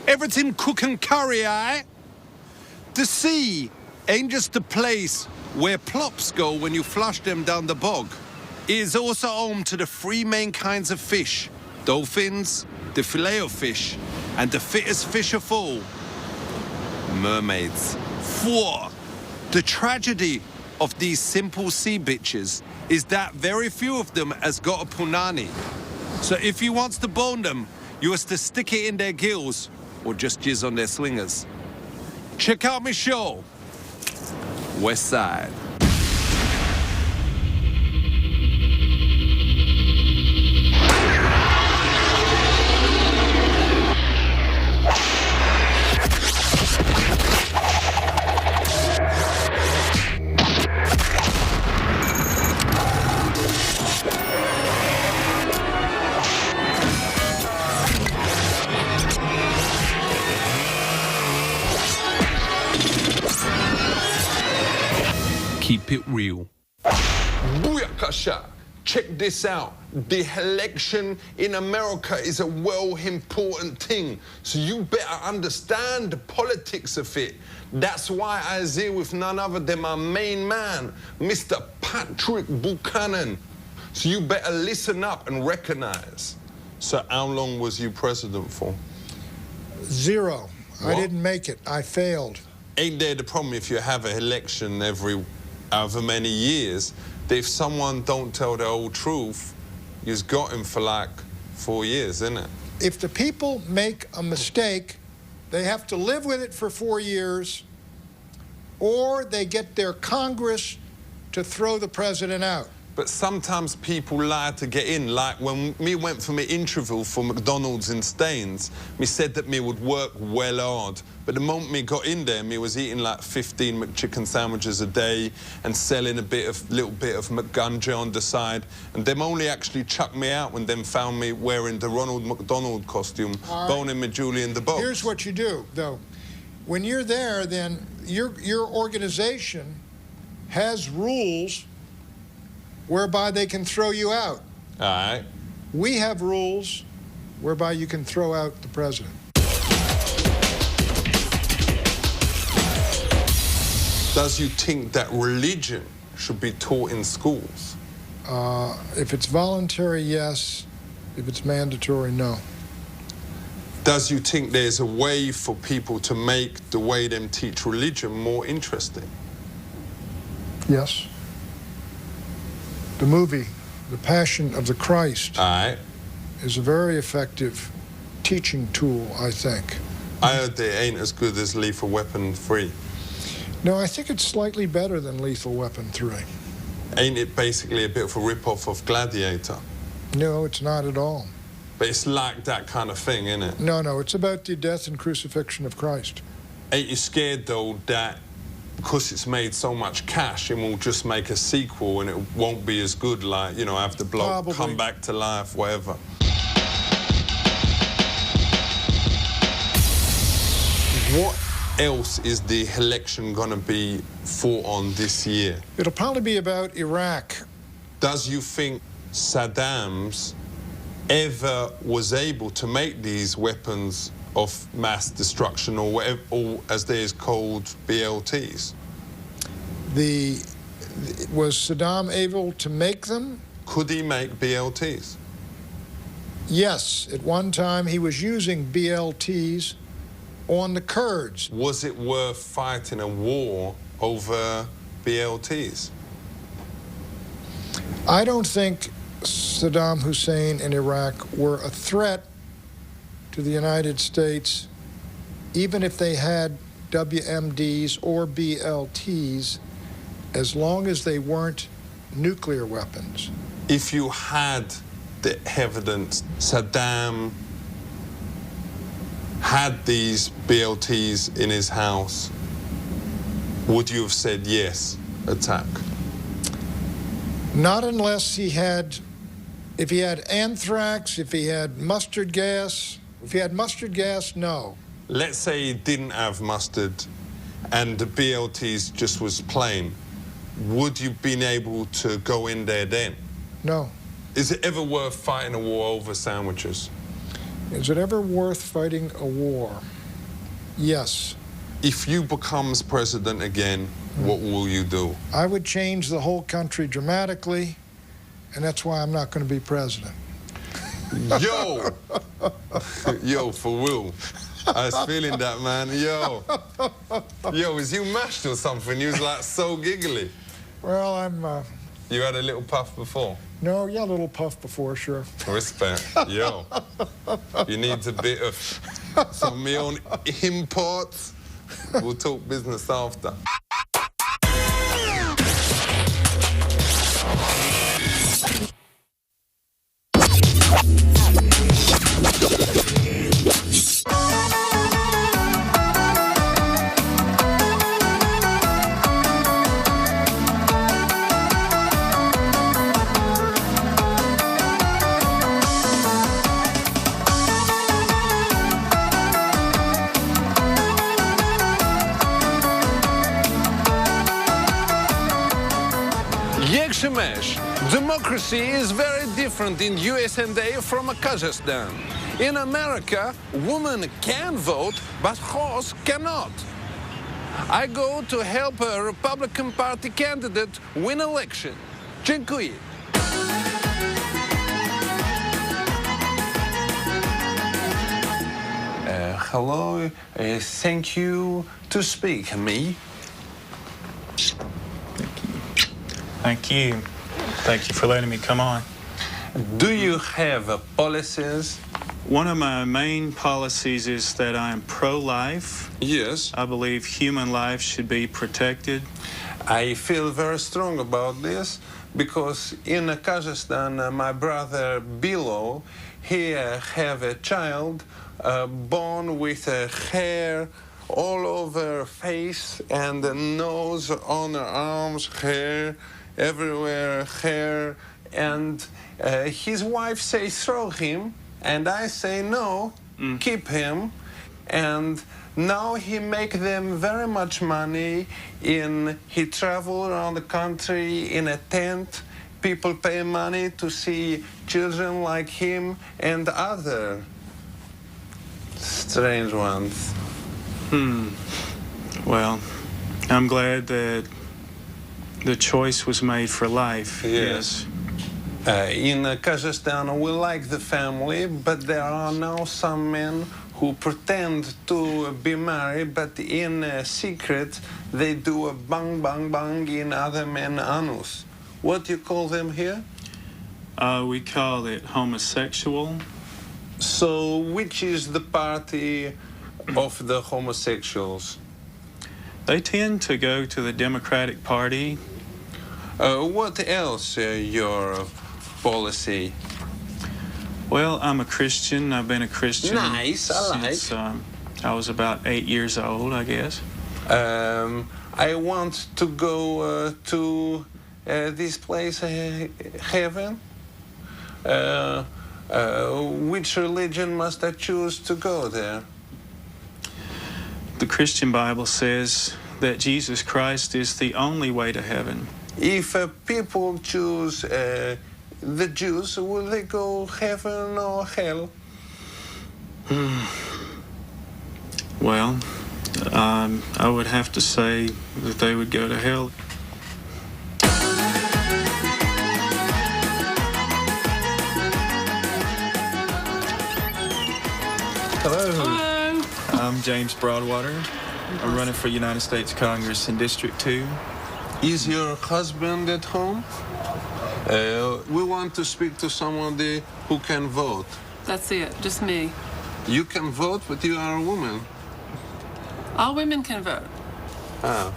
Everything cook and curry, aye? The sea ain't just a place where plops go when you flush them down the bog. It is also home to the three main kinds of fish: dolphins, the filet-o-fish, and the fittest fish of all, mermaids. Phew. The tragedy of these simple sea bitches is that very few of them has got a punani. So if you wants to bone them, you has to stick it in their gills or just jizz on their slingers. Check out my show, West Side. Keep it real. Booyakasha! Check this out. The election in America is a well important thing. So you better understand the politics of it. That's why I was here with none other than my main man, Mr. Patrick Buchanan. So you better listen up and recognize. So how long was you president for? 0. What? I didn't make it. I failed. Ain't there the problem if you have an election every however many years, that if someone don't tell the whole truth, you've got him for like 4 years, isn't it? If the people make a mistake, they have to live with it for 4 years, or they get their Congress to throw the president out. But sometimes people lie to get in. Like when me went for my interview for McDonald's in Staines, me said that me would work well hard. But the moment me got in there, me was eating like 15 McChicken sandwiches a day and selling little bit of McGunja on the side. And them only actually chucked me out when them found me wearing the Ronald McDonald costume, boning me Julie in the box. Here's what you do, though. When you're there, then your organization has rules whereby they can throw you out. All right. We have rules whereby you can throw out the president. Does you think that religion should be taught in schools? If it's voluntary, yes. If it's mandatory, no. Does you think there's a way for people to make the way them teach religion more interesting? Yes. The movie, The Passion of the Christ, All right. is a very effective teaching tool, I think. I heard they ain't as good as Lethal Weapon 3. No, I think it's slightly better than Lethal Weapon 3. Ain't it basically a bit of a rip-off of Gladiator? No, it's not at all. But it's like that kind of thing, isn't it? No, it's about the death and crucifixion of Christ. Ain't you scared, though, that because it's made so much cash, it will just make a sequel and it won't be as good, like, you know, have the bloke Probably. come back to life, whatever? What else is the election going to be fought on this year? It'll probably be about Iraq. Does you think Saddam's ever was able to make these weapons of mass destruction, or whatever, or as they is called, BLTs? Was Saddam able to make them? Could he make BLTs? Yes, at one time he was using BLTs on the Kurds. Was it worth fighting a war over BLTs? I don't think Saddam Hussein and Iraq were a threat to the United States, even if they had WMDs or BLTs, as long as they weren't nuclear weapons. If you had the evidence Saddam had these BLTs in his house, would you have said yes, attack? Not unless he had, if he had anthrax, if he had mustard gas. If he had mustard gas, no. Let's say he didn't have mustard and the BLTs just was plain. Would you been able to go in there then? No. Is it ever worth fighting a war over sandwiches? Is it ever worth fighting a war? Yes. If you becomes president again, what will you do? I would change the whole country dramatically, and that's why I'm not going to be president. Yo! Yo, for real. I was feeling that, man. Yo. Yo, was you mashed or something? You was like so giggly. Well, I'm... You had a little puff before? No, yeah, a little puff before, sure. Respect. Yo. You need a bit of some of my own imports. We'll talk business after. Democracy is very different in USA from Kazakhstan. In America, women can vote, but horse cannot. I go to help a Republican Party candidate win election. Dziękuję. Hello, thank you to speak me. Thank you. Thank you for letting me come on. Do you have policies? One of my main policies is that I am pro-life. Yes. I believe human life should be protected. I feel very strong about this because in Kazakhstan, my brother Bilo, he have a child born with hair all over face and the nose on her arms, hair everywhere, hair, and his wife says throw him, and I say no, keep him, and now he make them very much money. He travel around the country in a tent. People pay money to see children like him and other strange ones. Well, I'm glad that the choice was made for life. Yes. In Kazakhstan, we like the family, but there are now some men who pretend to be married, but in secret, they do a bang, bang, bang in other men's anus. What do you call them here? We call it homosexual. So, which is the party of the homosexuals? They tend to go to the Democratic Party. What else, your policy? Well, I'm a Christian. I've been a Christian Nice, I like. since I was about 8 years old, I guess. I want to go to this place, heaven. Which religion must I choose to go there? The Christian Bible says that Jesus Christ is the only way to heaven. If people choose the Jews, will they go heaven or hell? Well, I would have to say that they would go to hell. Hello. I'm James Broadwater. I'm running for United States Congress in District 2. Is your husband at home? We want to speak to somebody who can vote. That's it, just me. You can vote, but you are a woman. All women can vote. Oh.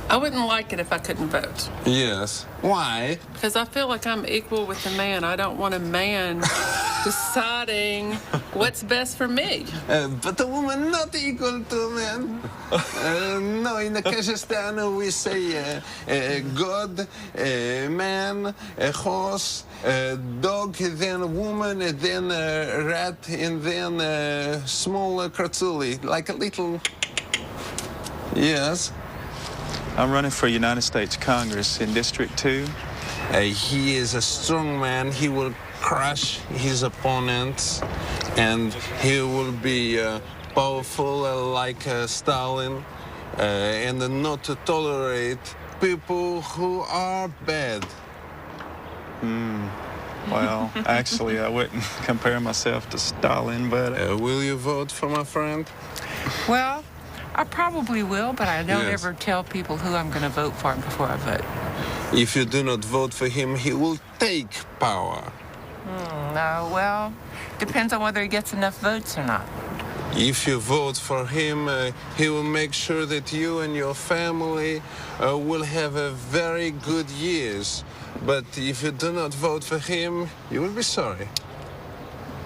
I wouldn't like it if I couldn't vote. Yes. Why? Because I feel like I'm equal with a man. I don't want a man deciding what's best for me. But a woman not equal to a man. No, in Kazakhstan we say God, man, a horse, a dog, then a woman, and then a rat, and then a small kratsuli, like a little... Yes. I'm running for United States Congress in District 2. He is a strong man. He will crush his opponents, and he will be powerful like Stalin, and not to tolerate people who are bad. Well, actually, I wouldn't compare myself to Stalin, but Will you vote for my friend? Well, I probably will, but I don't Yes. ever tell people who I'm going to vote for before I vote. If you do not vote for him, he will take power. No, well, depends on whether he gets enough votes or not. If you vote for him, he will make sure that you and your family will have a very good years. But if you do not vote for him, you will be sorry.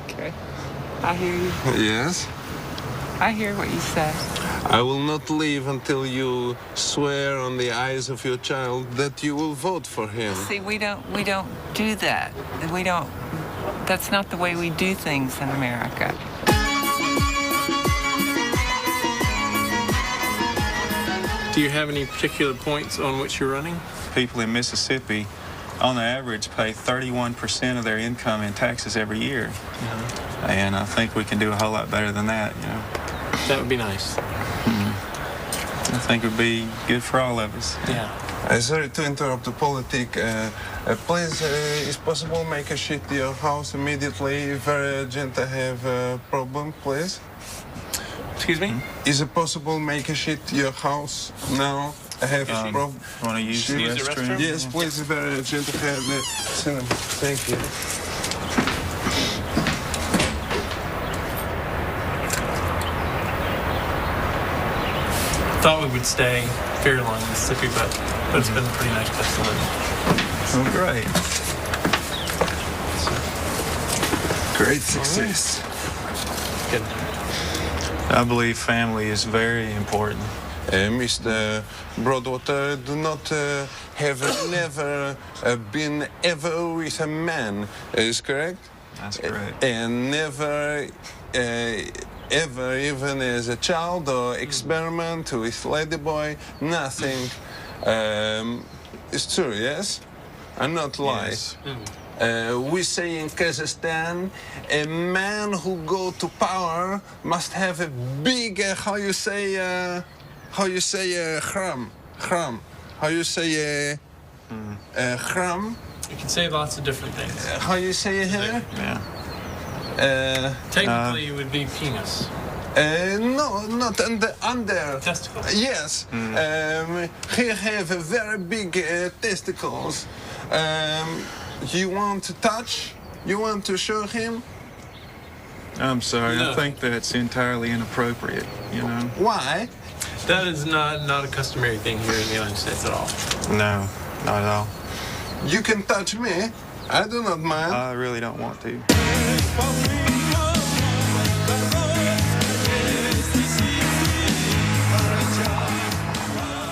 Okay. I hear you. Yes? I hear what you say. I will not leave until you swear on the eyes of your child that you will vote for him. See, we don't do that. That's not the way we do things in America. Do you have any particular points on which you're running? people in Mississippi, on the average, pay 31% of their income in taxes every year. And I think we can do a whole lot better than that, you know. That would be nice. I think it would be good for all of us. Yeah. Sorry to interrupt the politic. Please, is possible make a sheet to your house immediately? Very urgent. I have a problem, please. Excuse me? Is it possible make a sheet to your house now? I have a problem. Want to use the Use the restroom? restroom? Yes, please. It's very urgent. I have the cinema. Thank you. Thought we would stay very long in Mississippi, but it's been a pretty nice place to live. Oh, great. Great success. Good. I believe family is very important. Mr. Broadwater, do not have never been ever with a man, is correct? That's correct. And never ever, even as a child or experiment with ladyboy, nothing. It's true, yes? I'm not lying. Yes. We say in Kazakhstan, a man who go to power must have a big, how you say, khram, how you say, khram, You can say lots of different things. how you say it here? Yeah. Technically, it would be penis. No, not under. Testicles. Yes. He have a very big testicles. You want to touch? You want to show him? I'm sorry. No. I think that's entirely inappropriate, you know. Why? That is not a customary thing here in the United States at all. No, not at all. You can touch me. I do not mind. I really don't want to.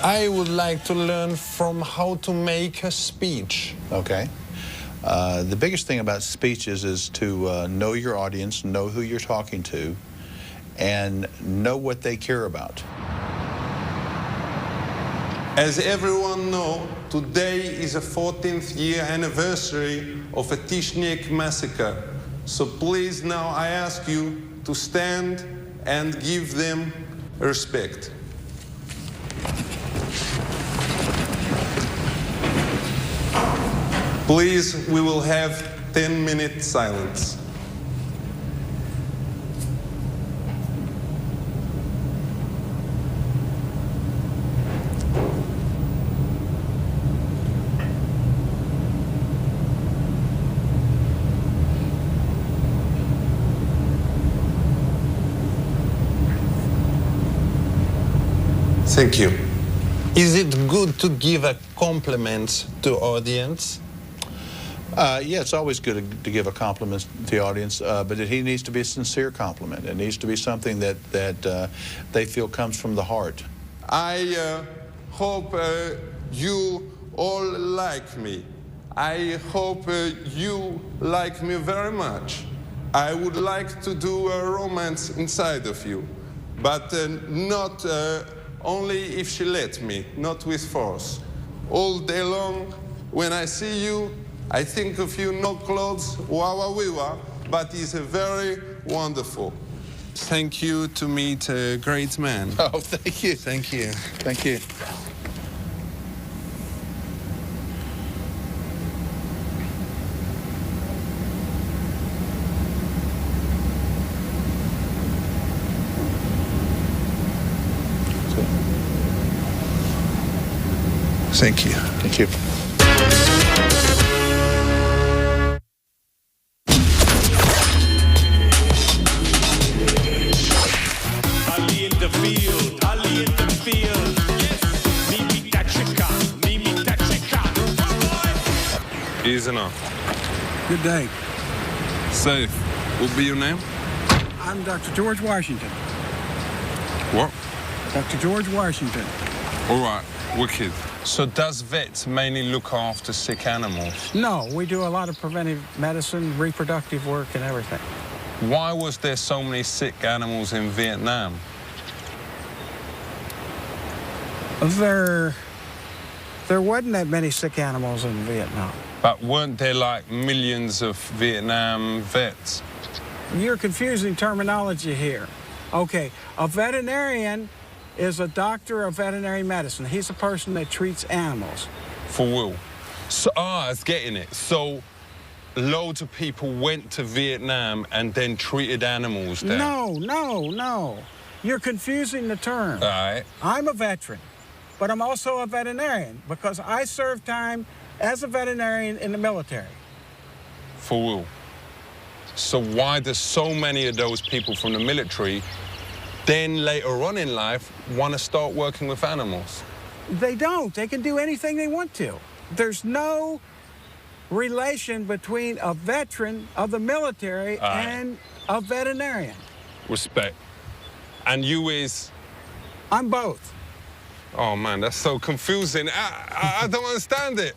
I would like to learn from how to make a speech. Okay. The biggest thing about speeches is to know your audience, know who you're talking to, and know what they care about. As everyone knows, today is the 14th year anniversary of a Tishnik massacre. So please now I ask you to stand and give them respect. Please, we will have 10-minute silence. Thank you. Is it good to give a compliment to audience? Yeah, it's always good to give a compliment to the audience, but he needs to be a sincere compliment. It needs to be something that they feel comes from the heart. I hope you all like me. I hope you like me very much. I would like to do a romance inside of you, but not only if she let me, not with force. All day long, when I see you, I think of you, no clothes, wah wah wee wah, but it's a very wonderful. Thank you to meet a great man. Oh, thank you. Thank you. Thank you. Thank you. Thank you. Ali in the field, Ali in the field. Yes, me meet that chica, me meet that chica. Easy enough. Good day. Safe. What will be your name? I'm Dr. George Washington. What? Dr. George Washington. All right, wicked. So does vets mainly look after sick animals? No, we do a lot of preventive medicine, reproductive work, and everything. Why was there so many sick animals in Vietnam? There wasn't that many sick animals in Vietnam. But weren't there like millions of Vietnam vets? You're confusing terminology here. Okay, a veterinarian is a doctor of veterinary medicine. He's a person that treats animals. For Will. So, I was getting it. So loads of people went to Vietnam and then treated animals there. No. You're confusing the term. All right. I'm a veteran, but I'm also a veterinarian because I served time as a veterinarian in the military. For Will. So why do so many of those people from the military then later on in life want to start working with animals? They don't. They can do anything they want to. There's no relation between a veteran of the military and a veterinarian. Respect. And you is? I'm both. Oh man, that's so confusing. I don't understand it.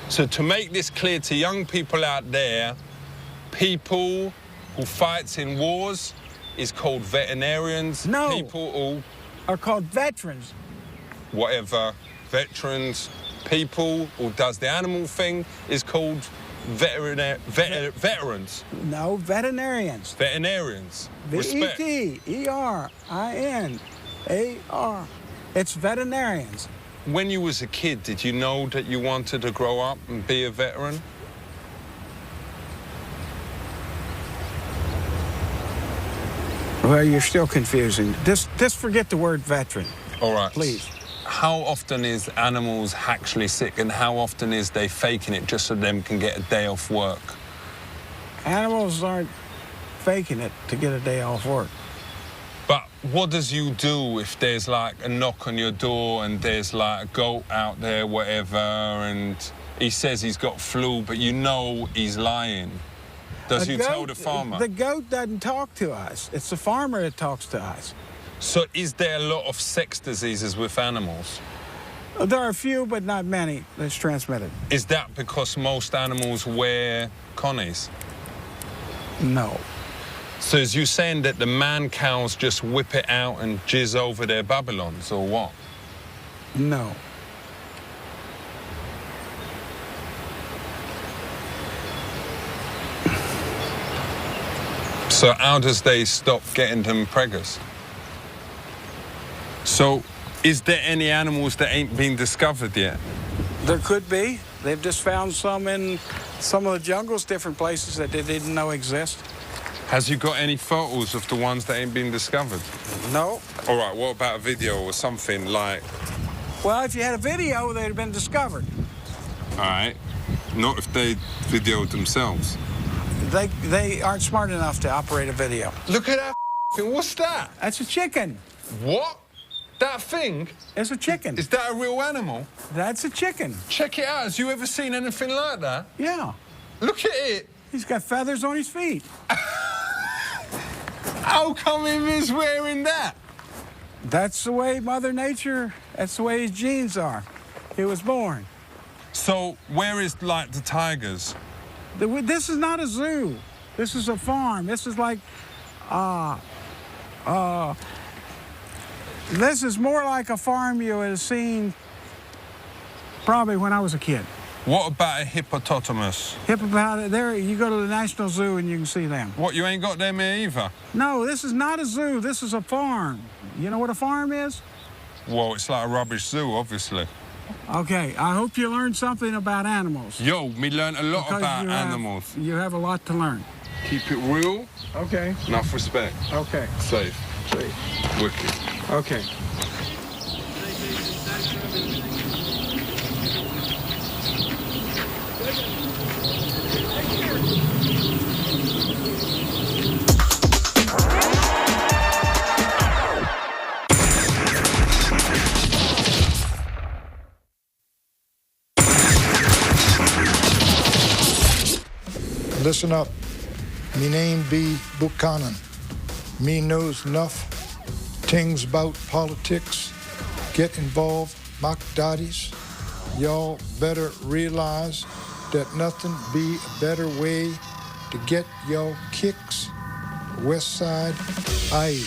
So to make this clear to young people out there, people who fights in wars is called veterinarians. No. People who are called veterans. Whatever. Veterans. People who does the animal thing is called veterans. No, veterinarians. Veterinarians. Respect. V-E-T-E-R-I-N-A-R. It's veterinarians. When you was a kid, did you know that you wanted to grow up and be a veteran? Well, you're still confusing. Just forget the word veteran. All right. Please. How often is animals actually sick and how often is they faking it just so them can get a day off work? Animals aren't faking it to get a day off work. But what does you do if there's like a knock on your door and there's like a goat out there, whatever, and he says he's got flu, but you know he's lying? Does you tell the farmer? The goat doesn't talk to us. It's the farmer that talks to us. So is there a lot of sex diseases with animals? There are a few, but not many, that's transmitted. Is that because most animals wear connies? No. So is you saying that the man cows just whip it out and jizz over their Babylons, or what? No. So how does they stop getting them preggers? So is there any animals that ain't been discovered yet? There could be. They've just found some in some of the jungles, different places that they didn't know exist. Has you got any photos of the ones that ain't been discovered? No. All right, what about a video or something like... Well, if you had a video, they'd have been discovered. All right. Not if they videoed themselves. They aren't smart enough to operate a video. Look at that thing. What's that? That's a chicken. What? That thing? It's a chicken. Is that a real animal? That's a chicken. Check it out. Has you ever seen anything like that? Yeah. Look at it. He's got feathers on his feet. How come he was wearing that? That's the way Mother Nature, that's the way his genes are. He was born. So where is, like, the tigers? This is not a zoo. This is a farm. This is like, this is more like a farm you would have seen probably when I was a kid. What about a hippopotamus? Hippopotamus, there, you go to the National Zoo and you can see them. What, you ain't got them here either? No, this is not a zoo. This is a farm. You know what a farm is? Well, it's like a rubbish zoo, obviously. Okay, I hope you learned something about animals. Yo, me learned a lot about animals. You have a lot to learn. Keep it real. Okay. Enough respect. Okay. Safe. Safe. Wicked. Okay. Listen up. Me name be Buchanan. Me knows enough things about politics. Get involved, mock daddies. Y'all better realize that nothing be a better way to get y'all kicks. West Side, aye.